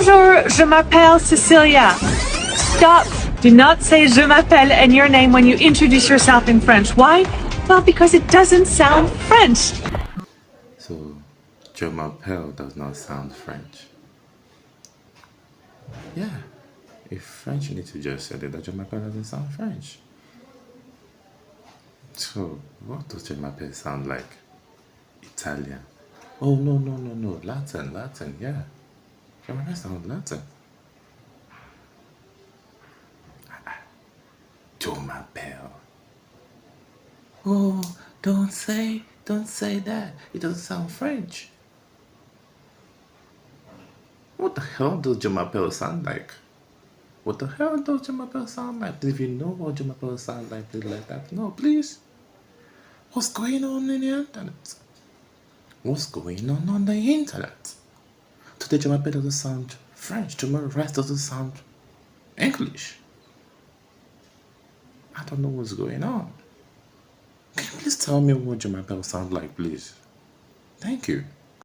Bonjour, je m'appelle Cecilia. Stop. Do not say je m'appelle and your name when you introduce yourself in French. Why? Well, because it doesn't sound French. So, Je m'appelle does not sound French. Yeah, if French, you need to just say that Je m'appelle doesn't sound French. So, what does Je m'appelle sound like? Italian. Oh, no, no, no, no. Latin, Latin, yeah. Je m'appelle sounds Latin. Je m'appelle. Oh, don't say that. It doesn't sound French. What the hell does Je m'appelle sound like? What the hell does Je m'appelle sound like? If you know what Je m'appelle sound like, please let that know, please. What's going on in the internet? What's going on the internet? Today Je m'appelle doesn't sound French. Tomorrow rest doesn't sound English. I don't know what's going on. Can you please tell me what Je m'appelle sound like, please? Thank you.